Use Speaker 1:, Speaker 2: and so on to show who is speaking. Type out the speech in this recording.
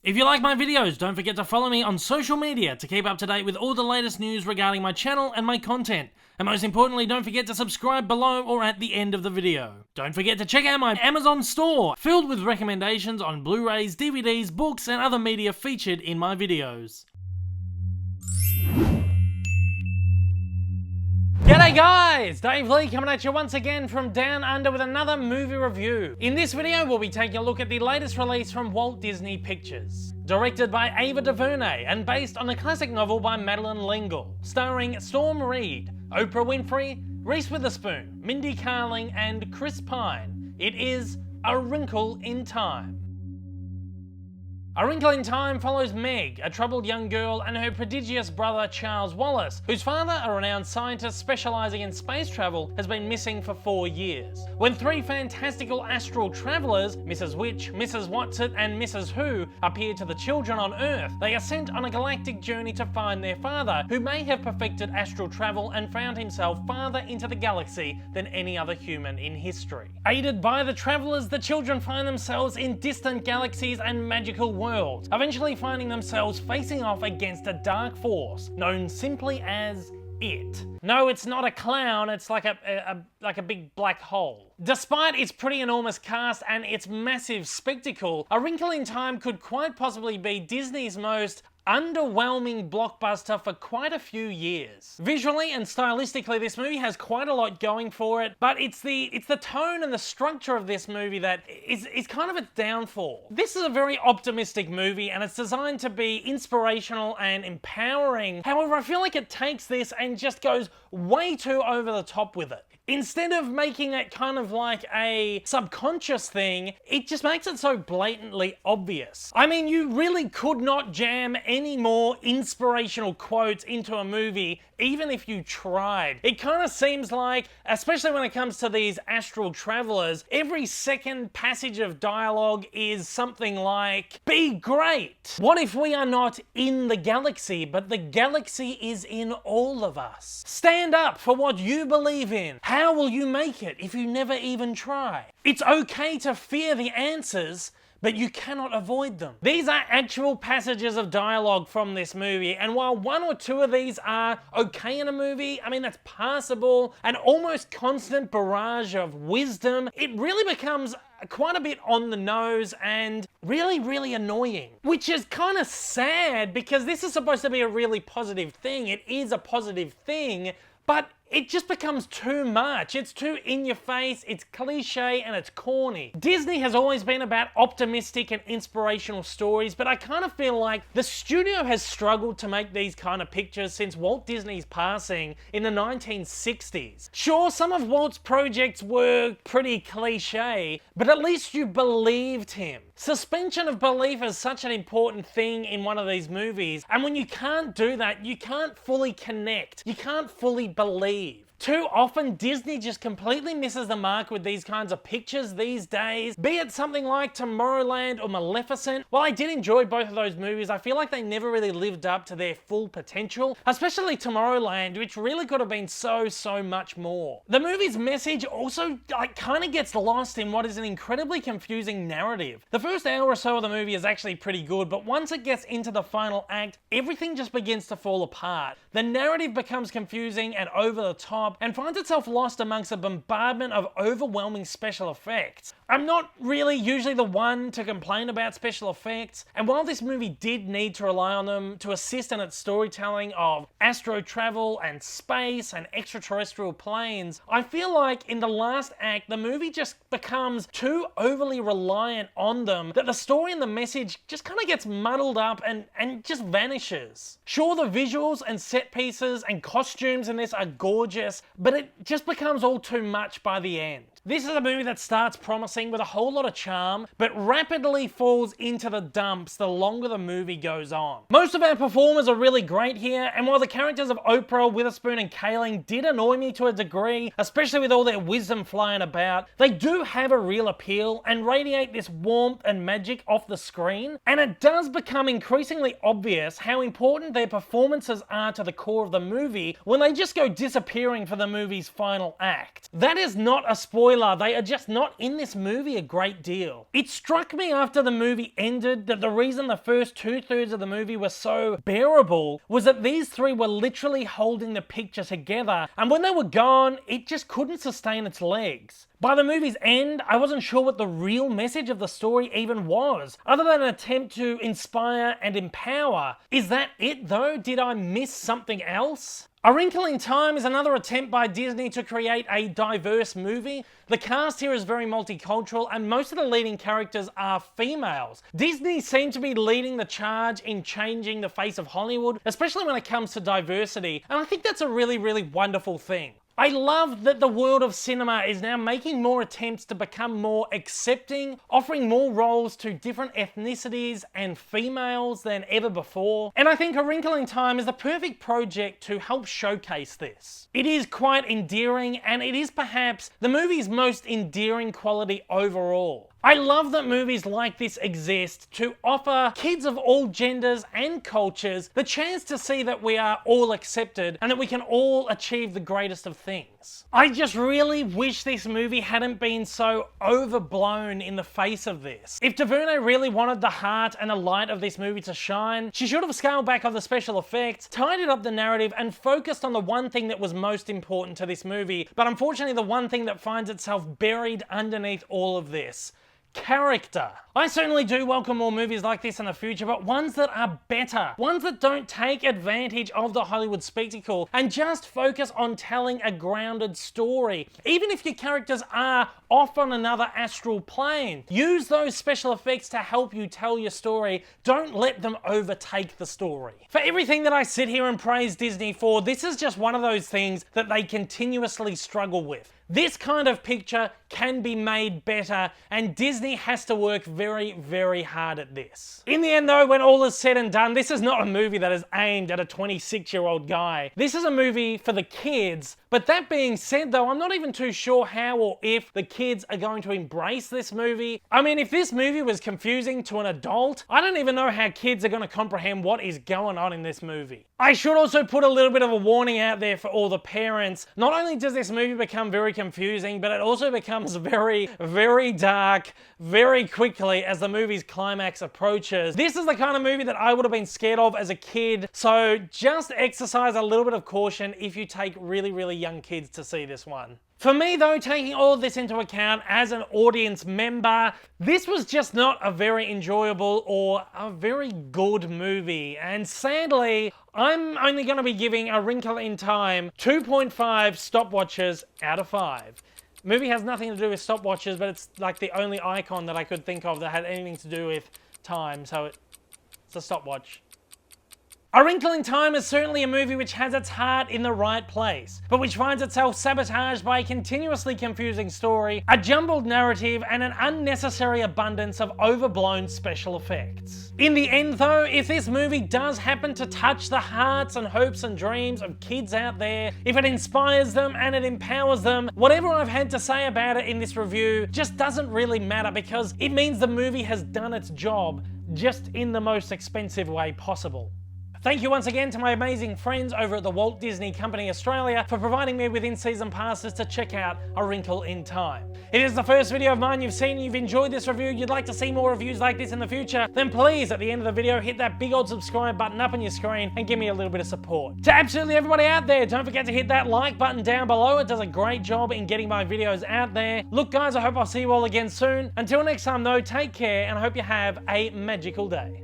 Speaker 1: If you like my videos, don't forget to follow me on social media to keep up to date with all the latest news regarding my channel and my content. And most importantly, don't forget to subscribe below or at the end of the video. Don't forget to check out my Amazon store, filled with recommendations on Blu-rays, DVDs, books, and other media featured in my videos. G'day guys! Dave Lee coming at you once again from Down Under with another movie review. In this video, we'll be taking a look at the latest release from Walt Disney Pictures. Directed by Ava DuVernay and based on a classic novel by Madeleine L'Engle, starring Storm Reid, Oprah Winfrey, Reese Witherspoon, Mindy Kaling, and Chris Pine. It is A Wrinkle in Time. A Wrinkle in Time follows Meg, a troubled young girl, and her prodigious brother Charles Wallace, whose father, a renowned scientist specialising in space travel, has been missing for 4 years. When three fantastical astral travellers, Mrs. Which, Mrs. Whatsit, and Mrs. Who, appear to the children on Earth, they are sent on a galactic journey to find their father, who may have perfected astral travel and found himself farther into the galaxy than any other human in history. Aided by the travellers, the children find themselves in distant galaxies and magical worlds, eventually finding themselves facing off against a dark force known simply as It. No, it's not a clown, it's like a big black hole. Despite its pretty enormous cast and its massive spectacle, A Wrinkle in Time could quite possibly be Disney's most underwhelming blockbuster for quite a few years. Visually and stylistically, this movie has quite a lot going for it, but it's the tone and the structure of this movie that is kind of its downfall. This is a very optimistic movie and it's designed to be inspirational and empowering. However, I feel like it takes this and just goes way too over the top with it. Instead of making it kind of like a subconscious thing, it just makes it so blatantly obvious. I mean, you really could not jam any more inspirational quotes into a movie, even if you tried. It kind of seems like, especially when it comes to these astral travelers, every second passage of dialogue is something like, "Be great! What if we are not in the galaxy, but the galaxy is in all of us? Stand up for what you believe in. How will you make it if you never even try? It's okay to fear the answers, but you cannot avoid them." These are actual passages of dialogue from this movie, and while one or two of these are okay in a movie, I mean, that's passable, an almost constant barrage of wisdom, it really becomes quite a bit on the nose and really, really annoying. Which is kind of sad because this is supposed to be a really positive thing. It is a positive thing, but it just becomes too much. It's too in your face, it's cliche, and it's corny. Disney has always been about optimistic and inspirational stories, but I kind of feel like the studio has struggled to make these kind of pictures since Walt Disney's passing in the 1960s. Sure, some of Walt's projects were pretty cliche, but at least you believed him. Suspension of belief is such an important thing in one of these movies, and when you can't do that, you can't fully connect. You can't fully believe. Too often, Disney just completely misses the mark with these kinds of pictures these days. Be it something like Tomorrowland or Maleficent. While I did enjoy both of those movies, I feel like they never really lived up to their full potential, especially Tomorrowland, which really could have been so much more. The movie's message also kind of gets lost in what is an incredibly confusing narrative. The first hour or so of the movie is actually pretty good, but once it gets into the final act, everything just begins to fall apart. The narrative becomes confusing and over the top, and finds itself lost amongst a bombardment of overwhelming special effects. I'm not really usually the one to complain about special effects, and while this movie did need to rely on them to assist in its storytelling of astro travel and space and extraterrestrial planes, I feel like in the last act the movie just becomes too overly reliant on them that the story and the message just kind of gets muddled up and just vanishes. Sure, the visuals and set pieces and costumes in this are gorgeous, but it just becomes all too much by the end. This is a movie that starts promising with a whole lot of charm, but rapidly falls into the dumps the longer the movie goes on. Most of our performers are really great here, and while the characters of Oprah, Witherspoon, and Kaling did annoy me to a degree, especially with all their wisdom flying about, they do have a real appeal and radiate this warmth and magic off the screen, and it does become increasingly obvious how important their performances are to the core of the movie when they just go disappearing for the movie's final act. That is not a spoiler spoiler, they are just not in this movie a great deal. It struck me after the movie ended that the reason the first 2/3 of the movie were so bearable was that these three were literally holding the picture together, and when they were gone, it just couldn't sustain its legs. By the movie's end, I wasn't sure what the real message of the story even was, other than an attempt to inspire and empower. Is that it though? Did I miss something else? A Wrinkle in Time is another attempt by Disney to create a diverse movie. The cast here is very multicultural and most of the leading characters are females. Disney seemed to be leading the charge in changing the face of Hollywood, especially when it comes to diversity, and I think that's a really, really wonderful thing. I love that the world of cinema is now making more attempts to become more accepting, offering more roles to different ethnicities and females than ever before. And I think A Wrinkle in Time is the perfect project to help showcase this. It is quite endearing, and it is perhaps the movie's most endearing quality overall. I love that movies like this exist to offer kids of all genders and cultures the chance to see that we are all accepted and that we can all achieve the greatest of things. I just really wish this movie hadn't been so overblown in the face of this. If DuVernay really wanted the heart and the light of this movie to shine, she should have scaled back on the special effects, tidied up the narrative, and focused on the one thing that was most important to this movie, but unfortunately the one thing that finds itself buried underneath all of this: character. I certainly do welcome more movies like this in the future, but ones that are better. Ones that don't take advantage of the Hollywood spectacle and just focus on telling a grounded story. Even if your characters are off on another astral plane, use those special effects to help you tell your story. Don't let them overtake the story. For everything that I sit here and praise Disney for, this is just one of those things that they continuously struggle with. This kind of picture can be made better, and Disney has to work very, very hard at this. In the end though, when all is said and done, this is not a movie that is aimed at a 26-year-old guy. This is a movie for the kids. But that being said though, I'm not even too sure how or if the kids are going to embrace this movie. I mean, if this movie was confusing to an adult, I don't even know how kids are going to comprehend what is going on in this movie. I should also put a little bit of a warning out there for all the parents. Not only does this movie become very confusing, but it also becomes very, very dark very quickly as the movie's climax approaches. This is the kind of movie that I would have been scared of as a kid, so just exercise a little bit of caution if you take really, really young kids to see this one. For me though, taking all of this into account as an audience member, this was just not a very enjoyable or a very good movie, and sadly, I'm only going to be giving A Wrinkle in Time 2.5 stopwatches out of 5. The movie has nothing to do with stopwatches, but it's like the only icon that I could think of that had anything to do with time, so it's a stopwatch. A Wrinkle in Time is certainly a movie which has its heart in the right place, but which finds itself sabotaged by a continuously confusing story, a jumbled narrative, and an unnecessary abundance of overblown special effects. In the end though, if this movie does happen to touch the hearts and hopes and dreams of kids out there, if it inspires them and it empowers them, whatever I've had to say about it in this review just doesn't really matter, because it means the movie has done its job, just in the most expensive way possible. Thank you once again to my amazing friends over at the Walt Disney Company Australia for providing me with in-season passes to check out A Wrinkle in Time. If it is the first video of mine you've seen and you've enjoyed this review, you'd like to see more reviews like this in the future, then please, at the end of the video, hit that big old subscribe button up on your screen and give me a little bit of support. To absolutely everybody out there, don't forget to hit that like button down below. It does a great job in getting my videos out there. Look guys, I hope I'll see you all again soon. Until next time though, take care, and I hope you have a magical day.